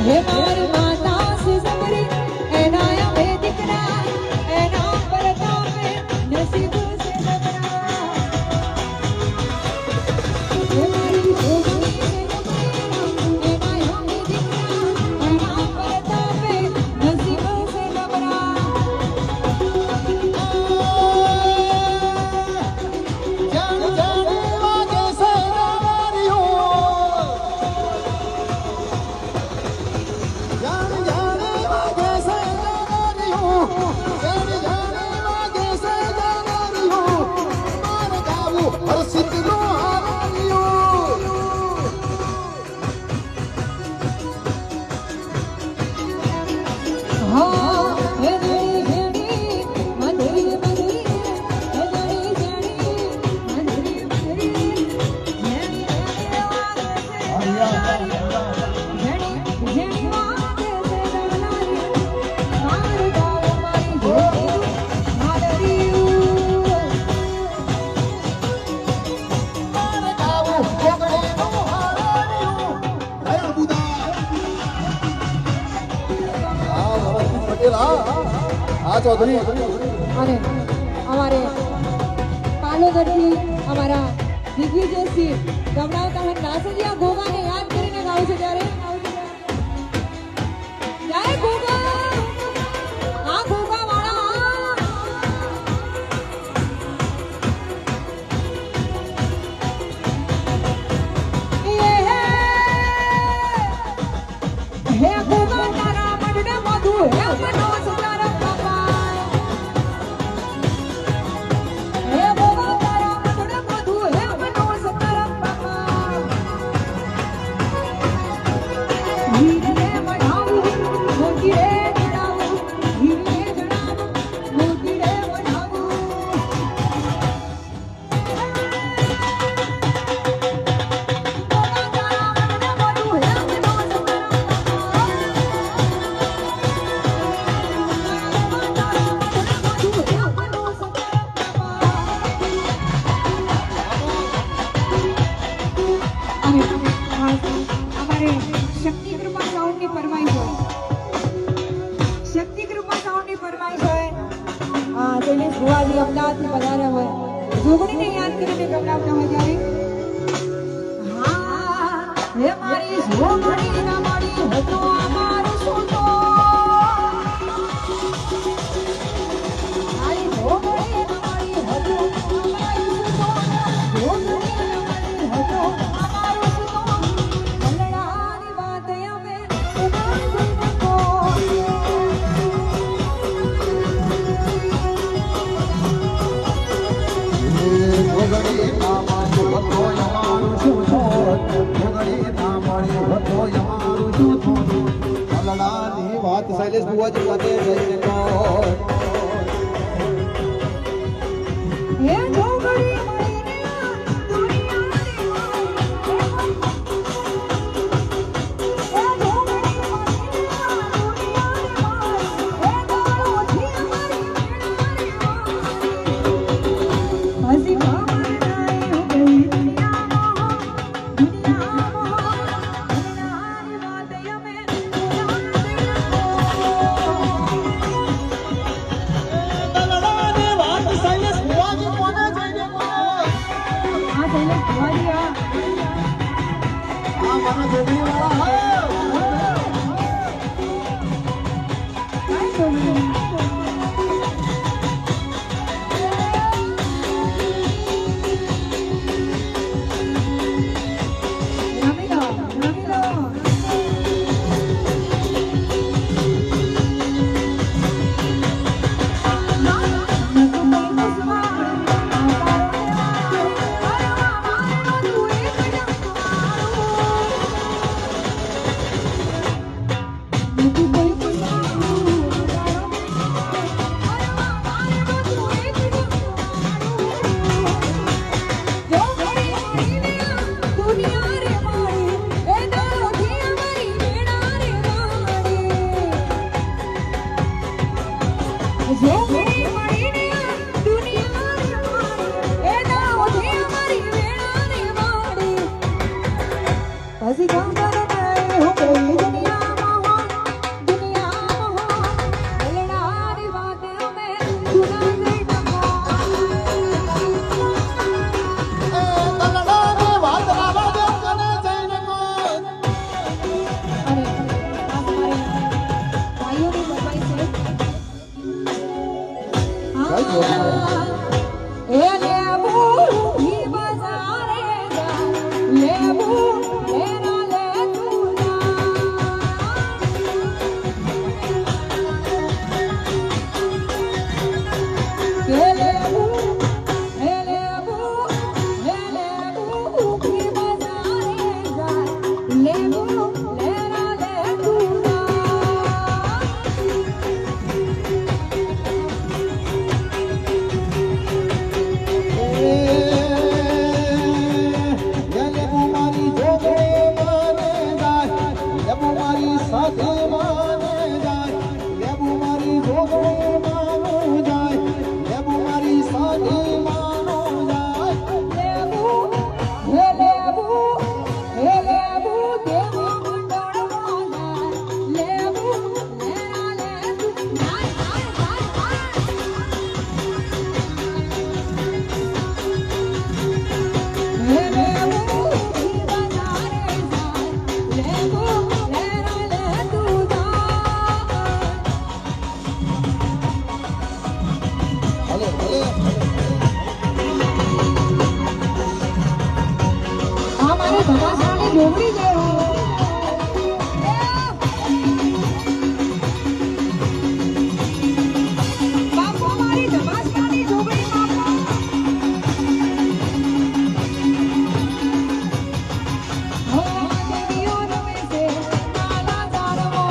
चौधरी અને અમારે પાલોદરથી અમારા દિગ્વિજયસિંહ ગમડાવતા હોય નાસરિયા ગોગાને યાદ કરીને ગાવ છે ત્યારે જય ગોગા આ ગોગા વાળા હે ગોગા તારા મડને મધુ હે મનો સુતારા અમદાવાદથી પધાર્યા હોય જોગણીને યાદ કરીને ગમડાવતા હોય ત્યારે હા હે મારી જોગણી ના મારી હતો અમારો સોતો મારી જોગણી ના મારી હતો અમારો સોતો જોગણી ના મારી હતો અમારો સોતો મલડાની વાત અમે ઉડાડ જઈને કો વાત શૈલેષ બુવાજી પોતે જઈને કહો લેરા લે તુજા લેબુ મારી જોગણી માને જાય લેબુ મારી સાથે માને જાય લેબુ મારી જોગણી માનો જાય લેબુ મારી સાથે માનો જાય લેબુ હે લેબુ દેવા મંડળમાં લેબુ લેરા લે તુજા ભલે ભલે हमारे धमासाने डोगरी गए हो बापू हमारी धमासाने डोगरी बापू हो देवियों रवे से माला जारमो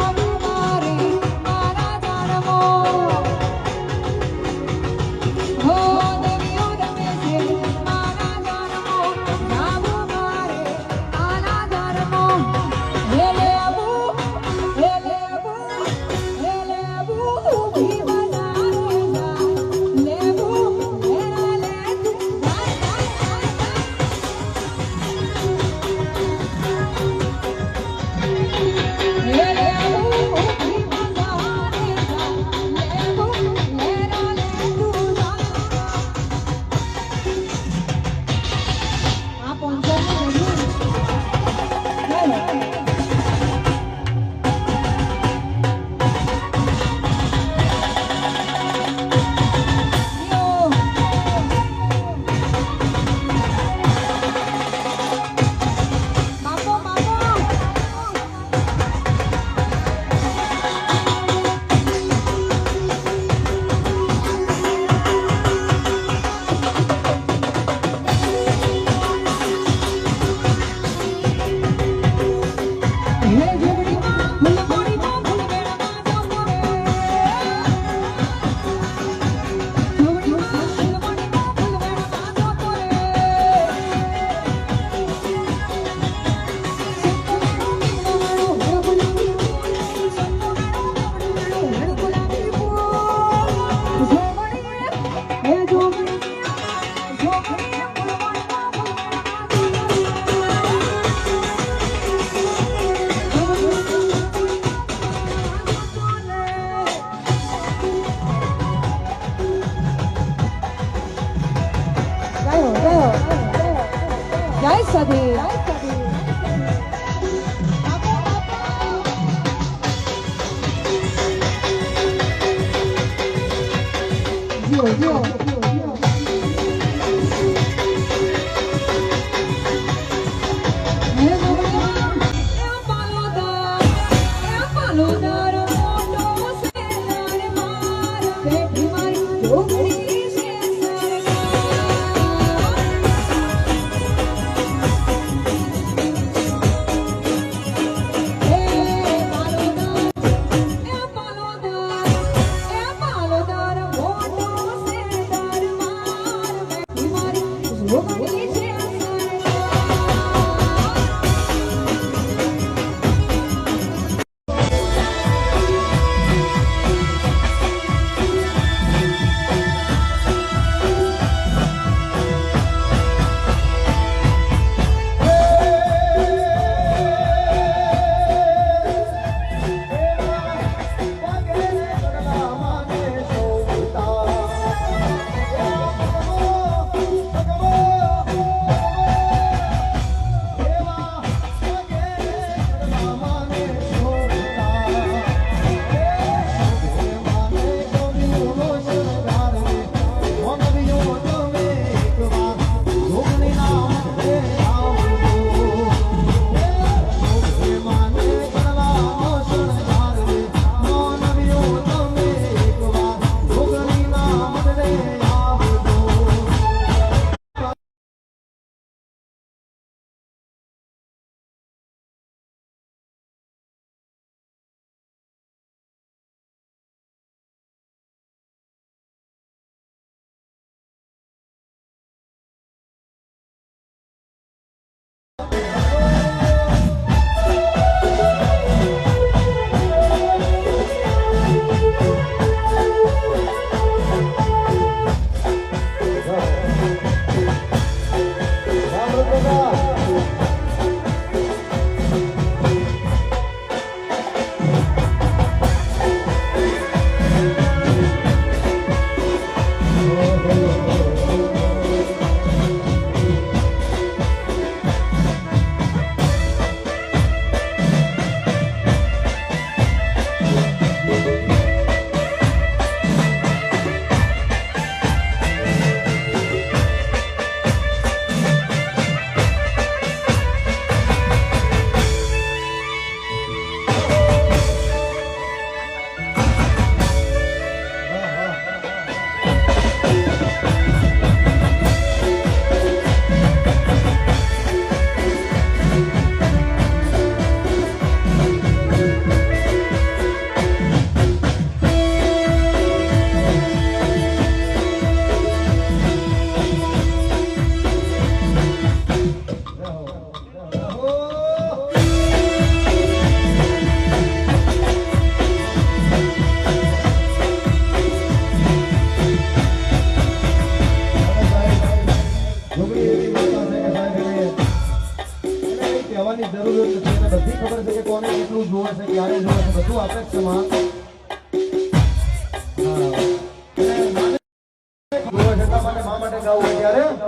आबू मारे माला जारमो हो देवियों रवे से माला जारमो आबू मारे माला जारमो ले अबू भी बजारेगा लेबू मेरा ले तू જય સદી એને બધી ખબર છે કે કોને કેટલું જોવે છે ક્યારે જોવે છે બધું આપે જ છે માં હા અને માને જોવે છે એટલા માટે મા માટે ગાવું હોય ત્યારે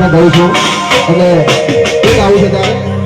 આપણે ગાઈશું એટલે એક આવું છે ત્યારે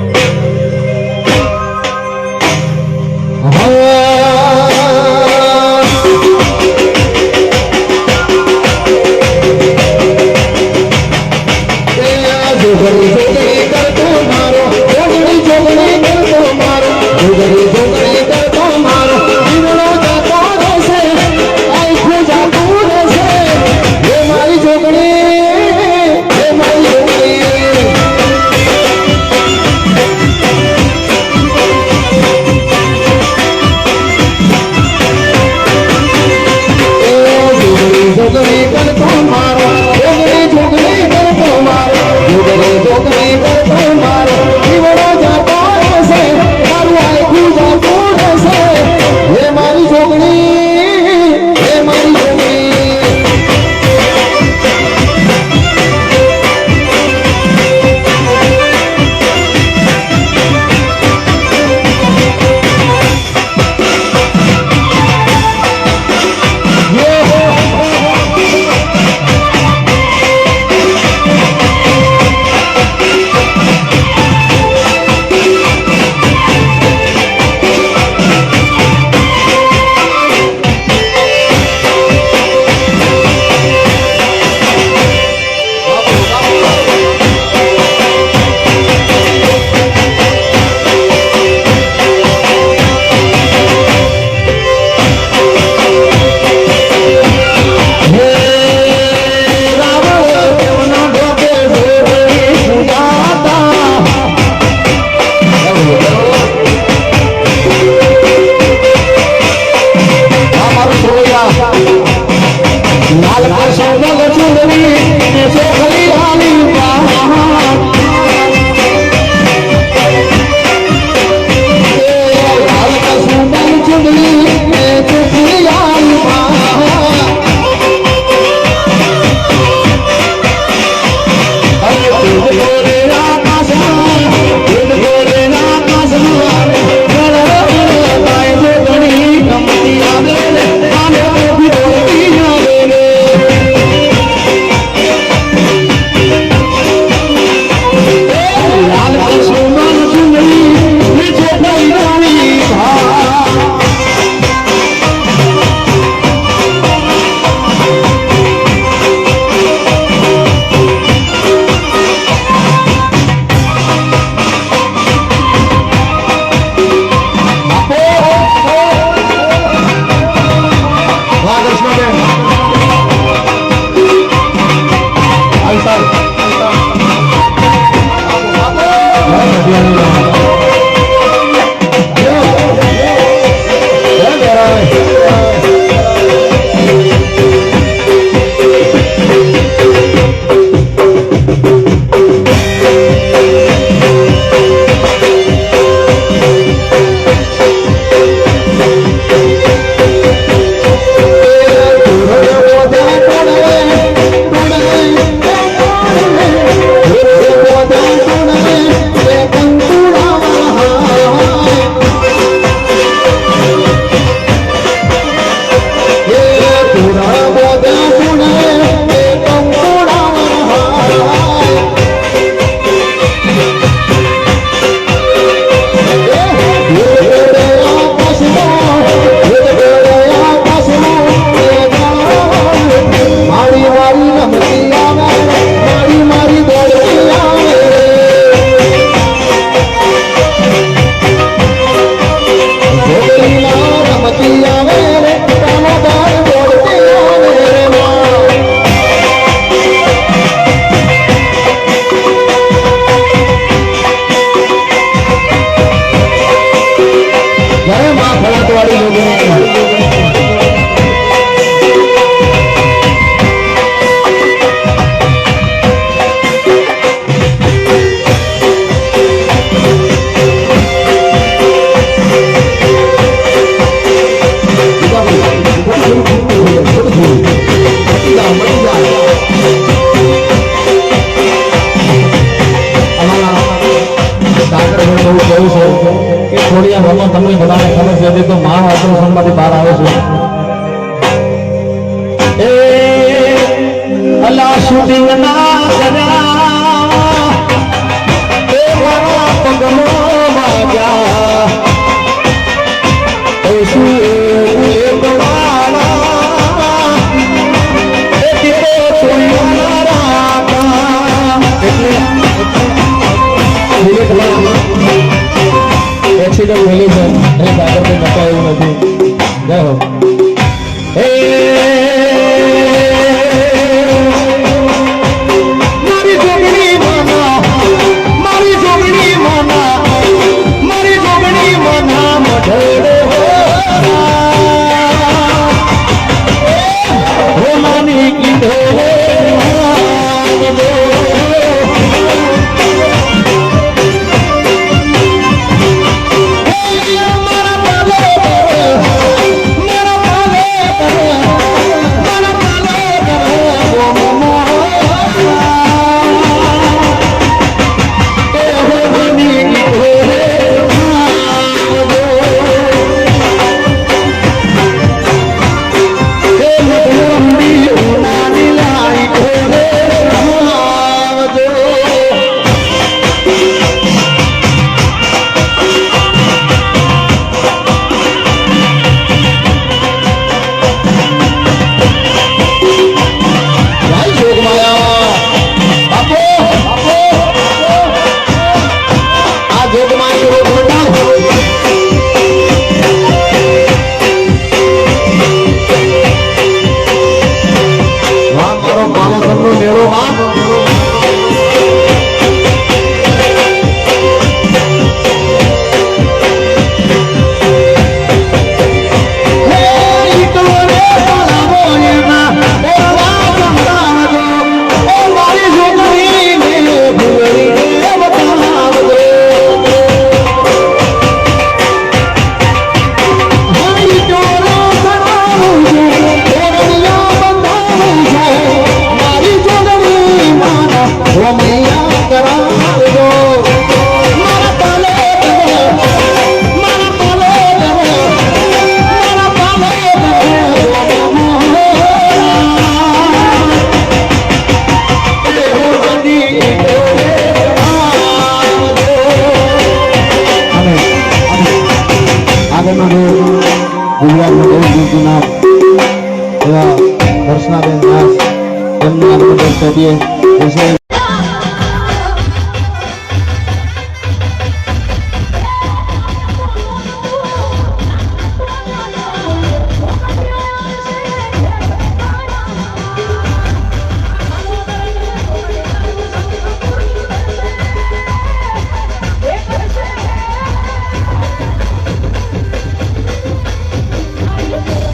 તમને બધાને ખબર છે તો મહાઆશ્રમ માંથી બહાર આવે છે એ અલા શૂટિંગ ના કર્યા મારી જોગણી માના મારી જોગણી માના મારી જોગણી માના મઢડે હો માની કીધો દર્શનાબેન દાસ એમના આત્મદર્શન કરીએ વિશે Ready?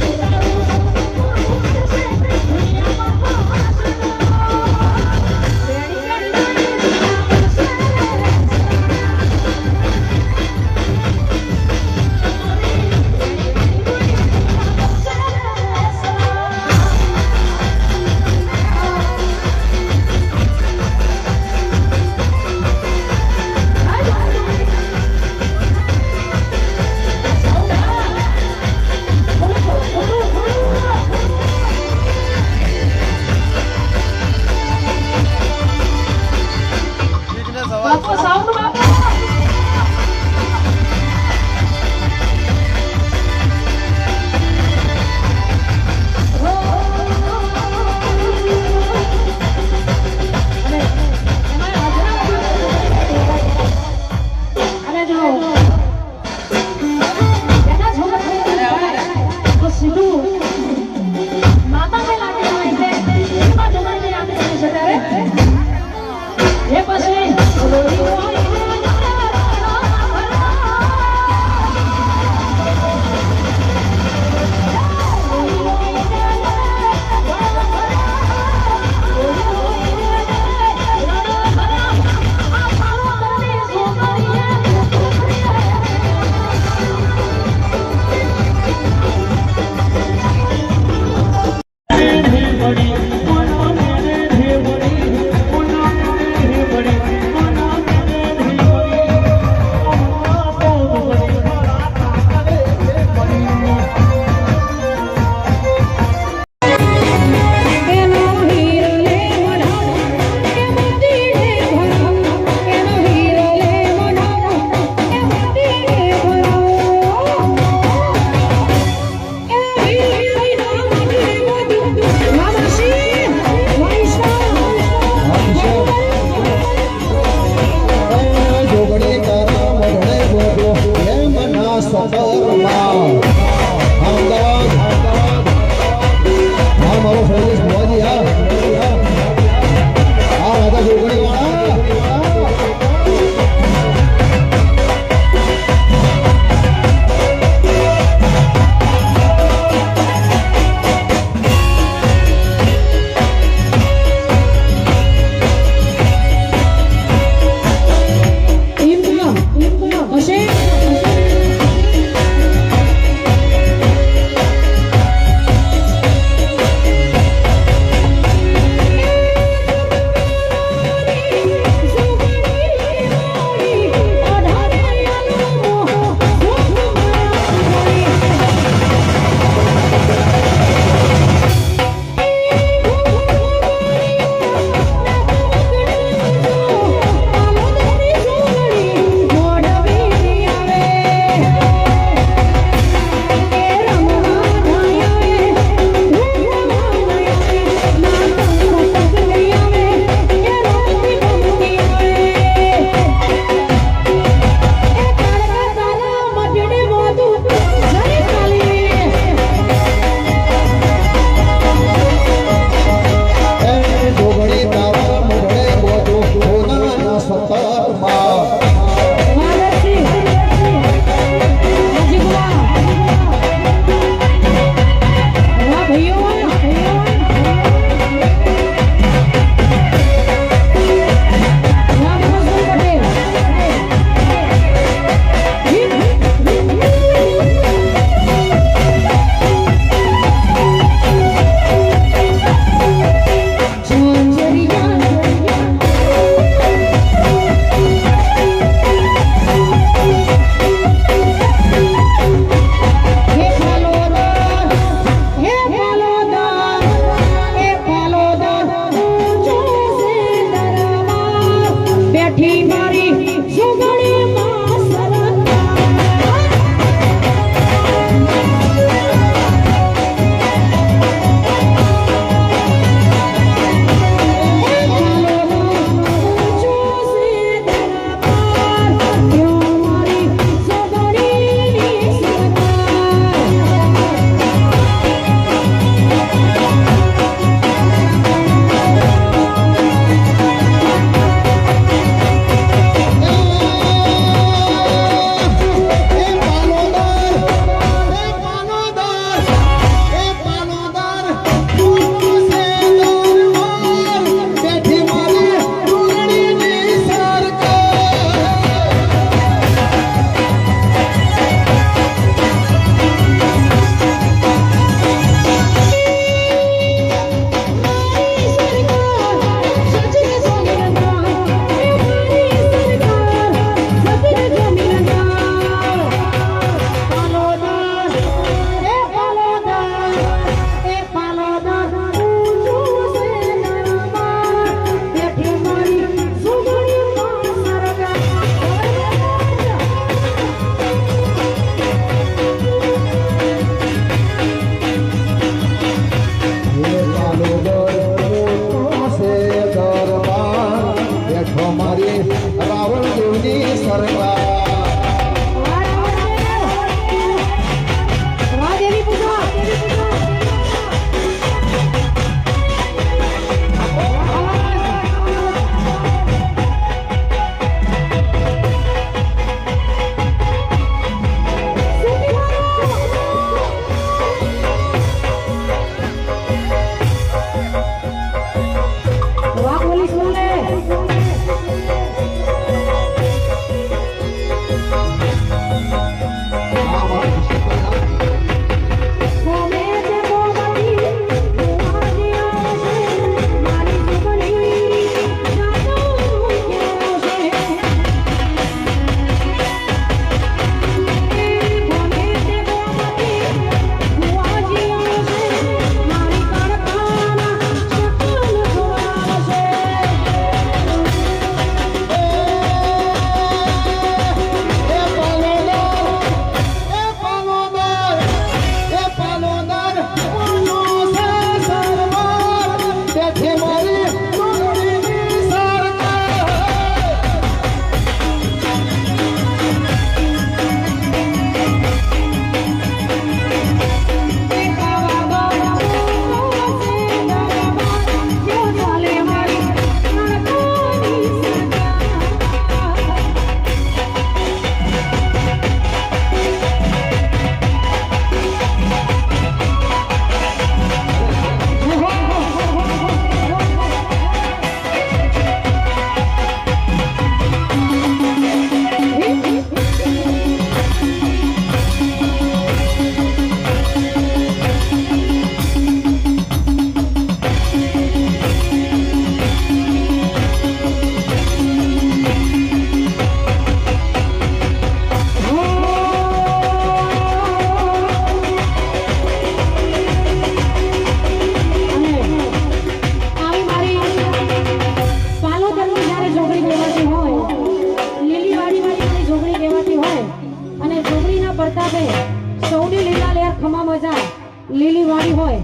લીલી વાળી હોય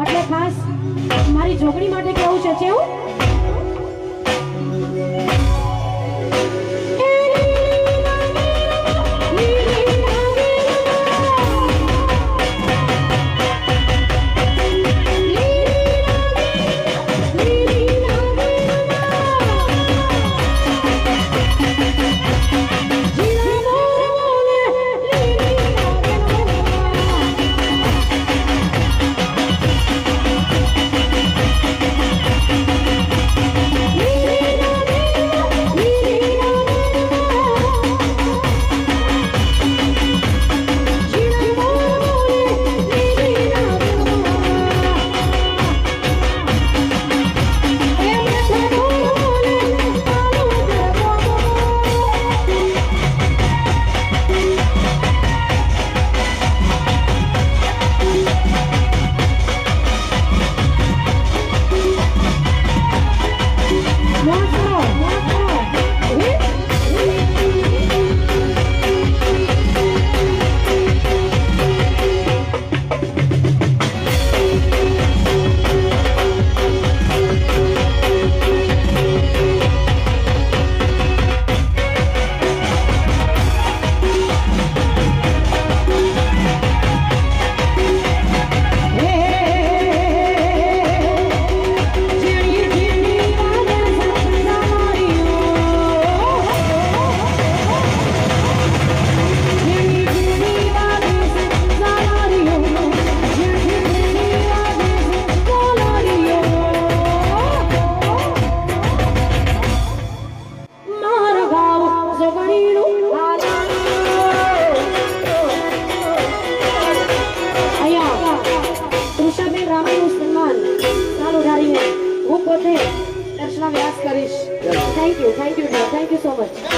એટલે ખાસ મારી જોગણી માટે કેવું છે ચેવું દર્શના વ્યાસ કરીશ thank you thank you so much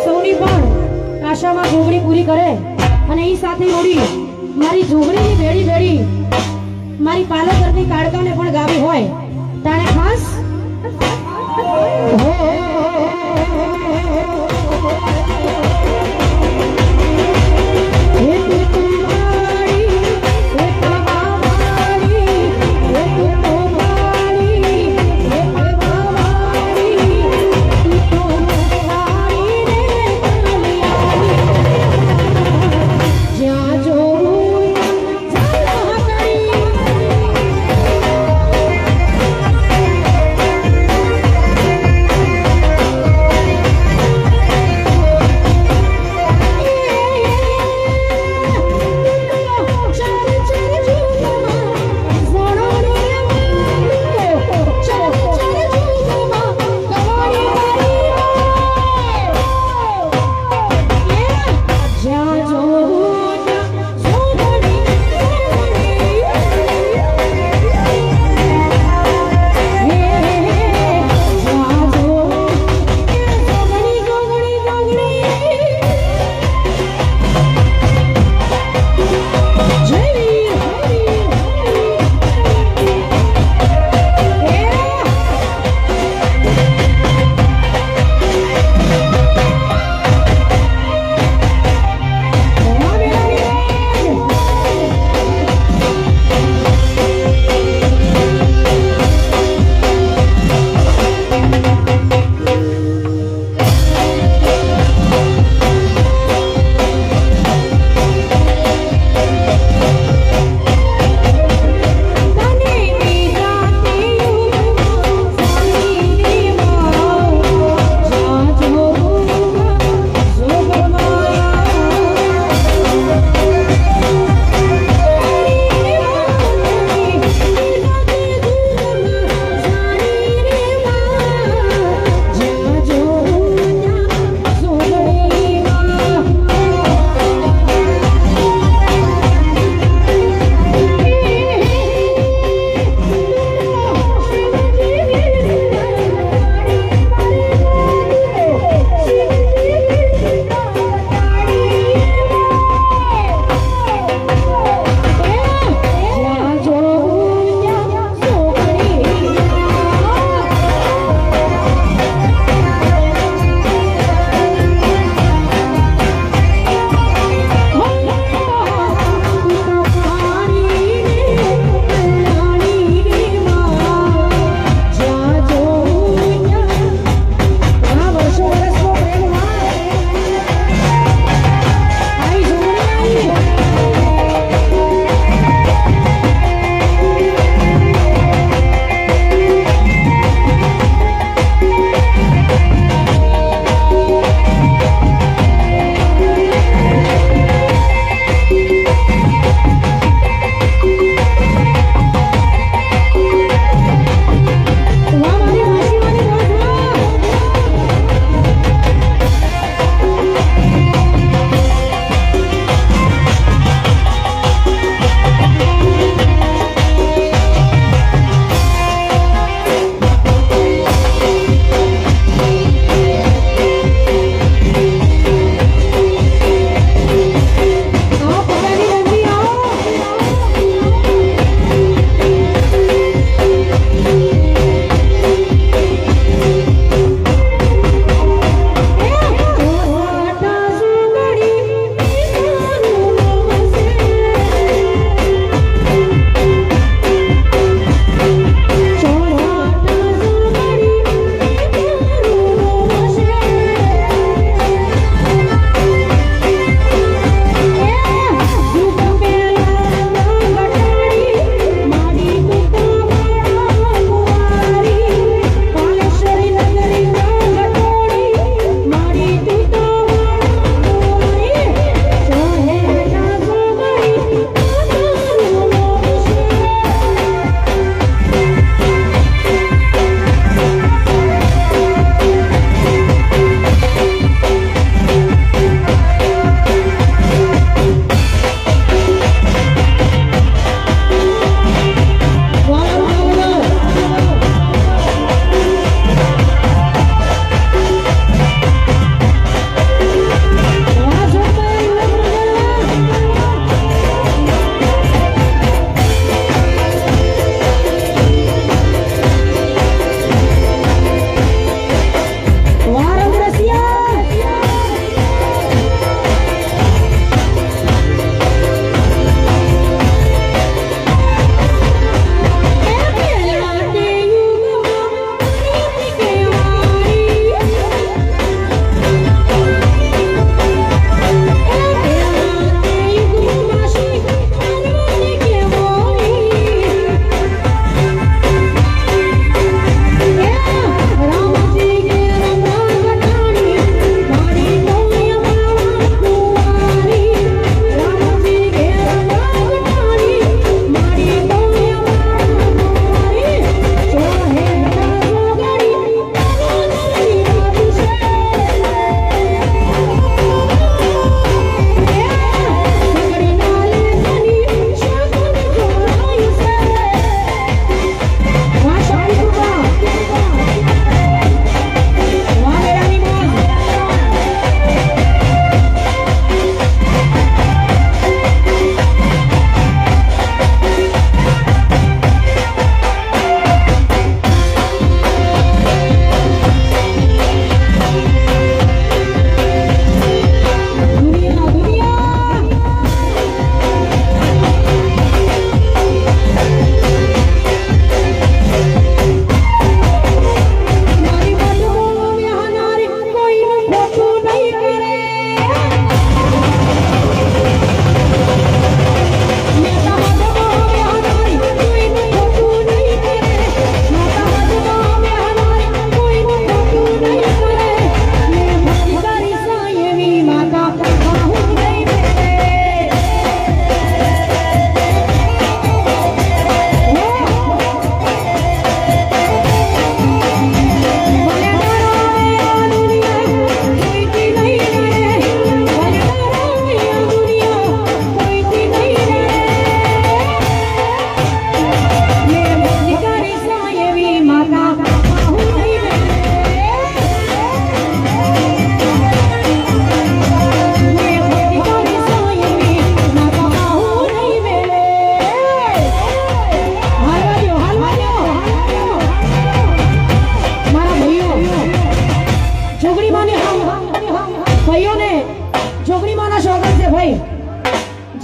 સૌની પણ આશામાં જોગણી પૂરી કરે અને એ સાથે જોડી મારી જોગણીની ભેડી ભેડી મારી પાલકરની કાળકાને પણ ગાવી હોય તાણે ખાસ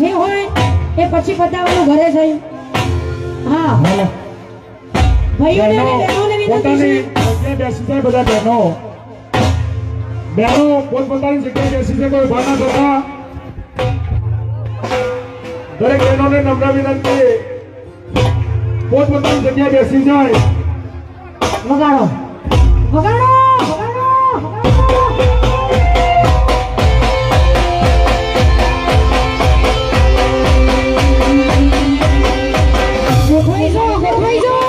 જે હોય એ પછી પતાવવાનું ઘરે જઈ. હા હાલો. ભાઈઓને અને બહેનોને વિનંતી પોતાની છે. જગ્યાએ બેસી જાય બધા બહેનો. બહેનો પોતપોતાની જગ્યાએ બેસી જાય, કોઈ ઉભા ના થતા. દરેક બહેનોને નમ્ર વિનંતી, પોતપોતાની જગ્યાએ બેસી જાય. વગાડો વગાડો વગાડો ગોઠવાઈ જાઓ ગોઠવાઈ જાઓ.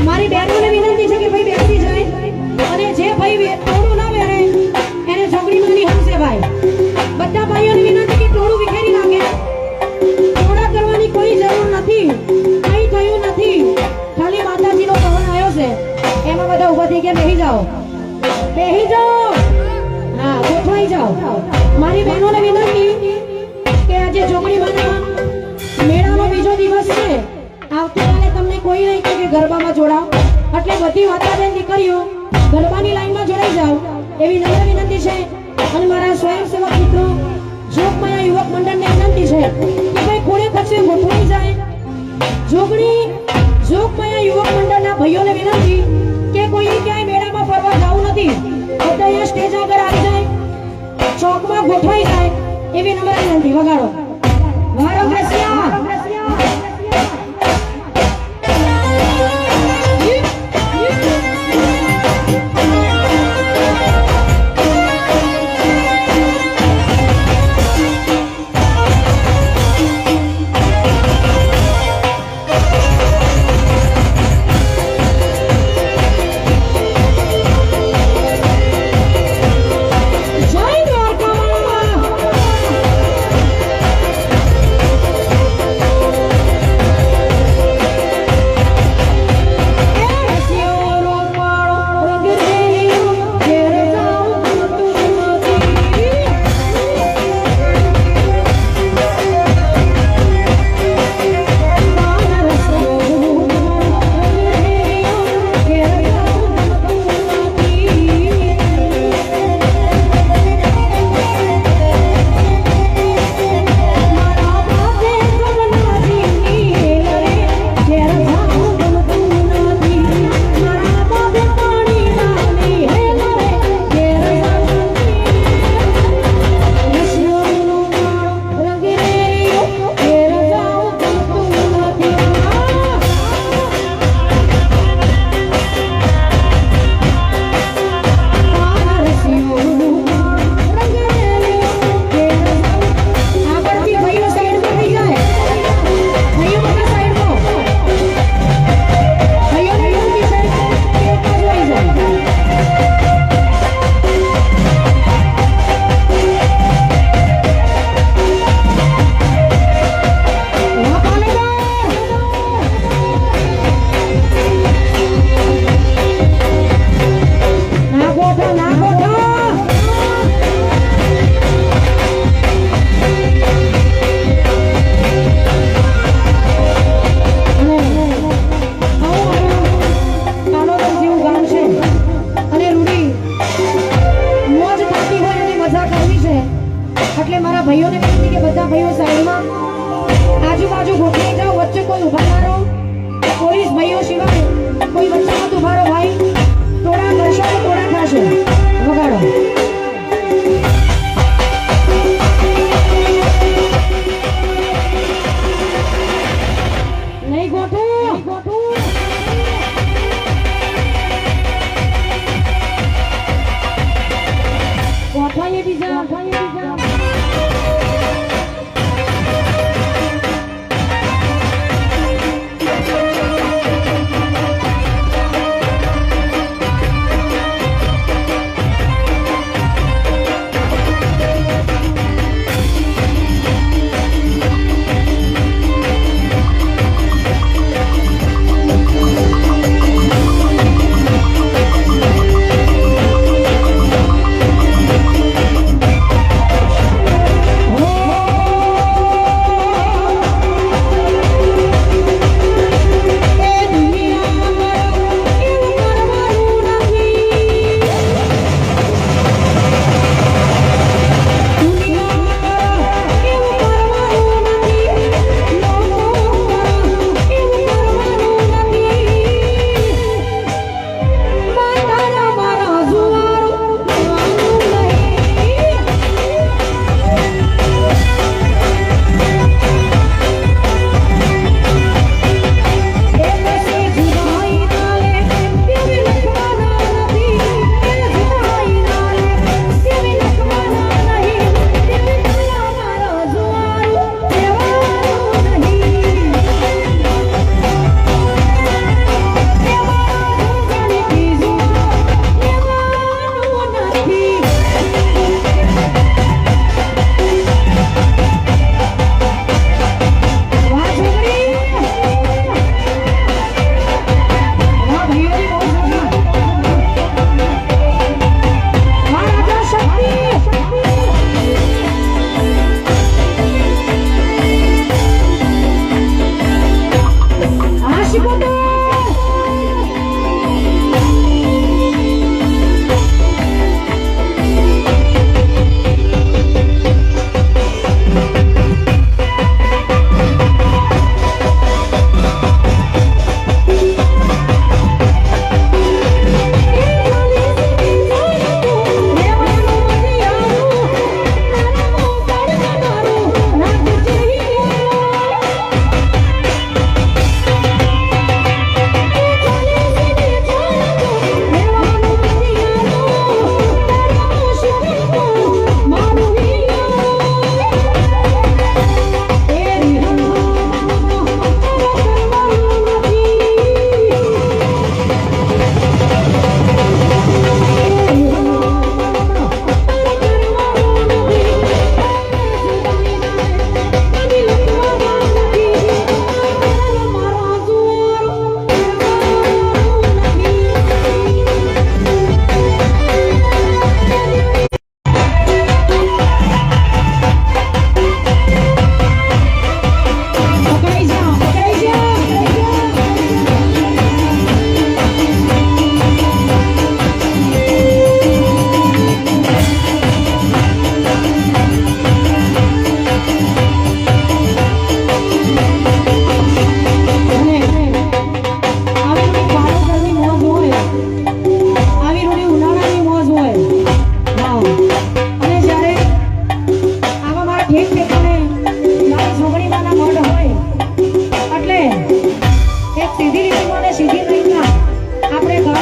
મારી બહેનોને વિનંતી છે કે ભાઈ બેસી જાય અને જે ભાઈ ટોળું ના પહેરે એને છોકરીમાંની હમશે ભાઈ. બધા ભાઈઓને વિનંતી કે ટોળું વિખેરી નાખે. ટોળા કરવાની કોઈ જરૂર નથી, કંઈ થયું નથી. ખાલી માતાજીનો પવન આવ્યો છે એમાં બધા ઊભા થઈ ગયા. બેસી જાઓ બેસી જાઓ. હા ગોઠવાઈ જાઓ. મારી બહેનોને વિનંતી કે આજે છોકરીમાંના મેળાનો બીજો દિવસ છે. આવતીકાલે તમને કોઈ નહીં કહે કે ગરબામાં જોડાઓ, એટલે બધી વાતાવરણ દીકરીઓ ગરબાની લાઈનમાં જોડાઈ જાઓ એવી નમ્ર વિનંતી છે. અને મારા સ્વયંસેવક મિત્રો જોગમાયા યુવક મંડળને વિનંતી છે કે ભાઈ ખૂણે ખર્ચે ગોઠવાઈ જાય. જોગમાયા યુવક મંડળના ભાઈઓને વિનંતી કે કોઈ ક્યાંય મેળામાં ફરવા જવું નથી, બધા અહીંયા સ્ટેજ આગળ આવી જાય, ચોકમાં ગોઠવાઈ જાય એવી નમ્ર વિનંતી. વગાડો વારો ઘસ્યા. જય દ્વારકા. એટલે મારા ભાઈઓને વિનંતી કે બધા ભાઈઓ સાઈડમાં આજુબાજુ ગોઠવાઈ જાઓ, વચ્ચે કોઈ ઊભા ના રહો. પોલીસ ભાઈઓ સિવાય કોઈ વચ્ચે મત ઊભા રહો ભાઈ. ટોળા કરશો તો ટોળા થશે. વગાડો. નહીં ગોઠવું. ગોઠવાઈએ બીજા.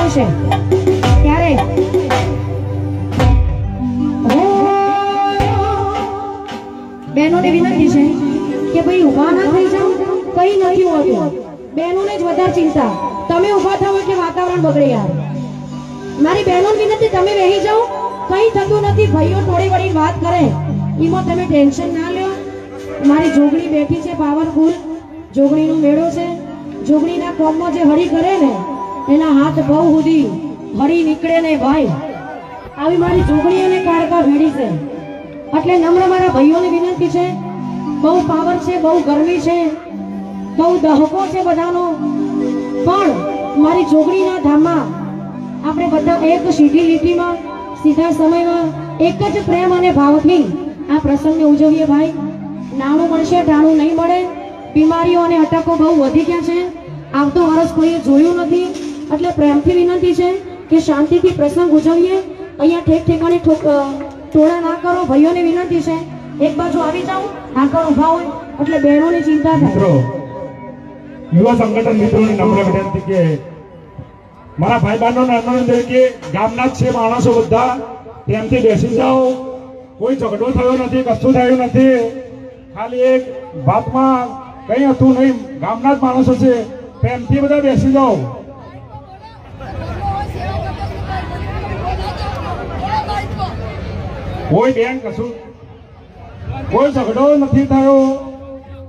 આવશે ત્યારે બહેનોને વિનંતી છે કે ભાઈ ઊભા ના થઈ જાઓ, કઈ નથી હોતું. બહેનોને જ વધારે ચિંતા, તમે ઊભા થાવ એટલે વાતાવરણ બગડે યાર. મારી બહેનોને વિનંતી, તમે બેસી જાઓ, કઈ થતું નથી. ભાઈઓ થોડી વળી વાત કરે એમાં તમે ટેન્શન ના લ્યો. મારી જોગણી બેઠી છે પાવરફુલ, જોગણીનો મેળો છે. જોગણીના કોમમાં જે હળી કરે ને એના હાથ બહુ સુધી હળી નીકળે ને ભાઈ. આવી મારી જોગણીઓને કાળકા ભેડી છે. એટલે નમ્ર મારા ભાઈઓને વિનંતી છે, બહુ પાવર છે, બહુ ગરમી છે, બહુ દહકો છે બધાનો, પણ મારી જોગણીના ધામમાં આપણે બધા એક સીધી લીટીમાં સીધા સમયમાં એક જ પ્રેમ અને ભાવથી આ પ્રસંગને ઉજવીએ ભાઈ. નાણું મળશે ટાણું નહીં મળે. બીમારીઓ અને અટકો બહુ વધી ગયા છે. આવતો વર્ષ કોઈએ જોયું નથી, એટલે પ્રેમથી વિનંતી છે કે શાંતિથી પ્રસંગ ઉજવીએ. અહીંયા ઠેક ઠેકાણે ટોળા ના કરો. ભાઈઓને વિનંતી છે એક બાજુ આવી જાઓ, આગળ ઊભા હોય એટલે બહેનોની ચિંતા થાય. મિત્રો યુવા સંગઠન મિત્રોની નમ્ર વિનંતી કે મારા ભાઈ બહેનો અનુરોધ કે ગામના જ છે માણસો બધા પ્રેમથી બેસી જાઓ. કોઈ ઝઘડો થયો નથી, કશું થયું નથી. ખાલી એક વાતમાં કંઈ હતું નહીં, ગામના જ માણસો છે, પ્રેમથી બધા બેસી જાઓ. કોઈ બેન કશું કોઈ ઝઘડો નથી થયો,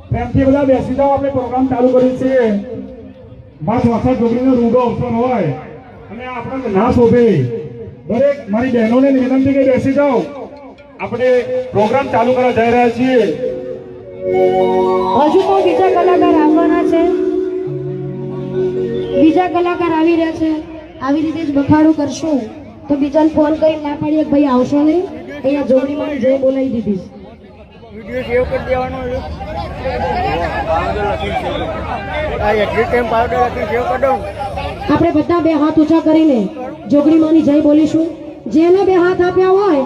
પ્રેમથી બધા બેસી જાઓ. આપણે પ્રોગ્રામ ચાલુ કર્યું છે. મારા ચોથા છોકરીનો રૂડો અવસર હોય અને આપણે ના શોભે. દરેક મારી બહેનોને વિનંતી કે બેસી જાઓ. આપણે પ્રોગ્રામ ચાલુ કરવા જઈ રહ્યા છીએ. હજુ તો બીજા કલાકાર આવવાના છે. બીજા કલાકાર આવી રહ્યા છે. આવી રીતે જ બખાડો કરશું તો બીજાને ફોન કરી ના પાડીએ કે ભાઈ આવશો નહીં. અહીંયા જોડીમાં જય બોલાવી દીધી. વિડિયો સેવ કરી દેવાનો છે. આ એટલી ટાઈમ પાવડર લખી સેવ કરી દઉં. આપણે બધા બે હાથ ઊંચા કરીને જોગણીમાંની જય બોલીશું. જેને બે હાથ આપ્યા હોય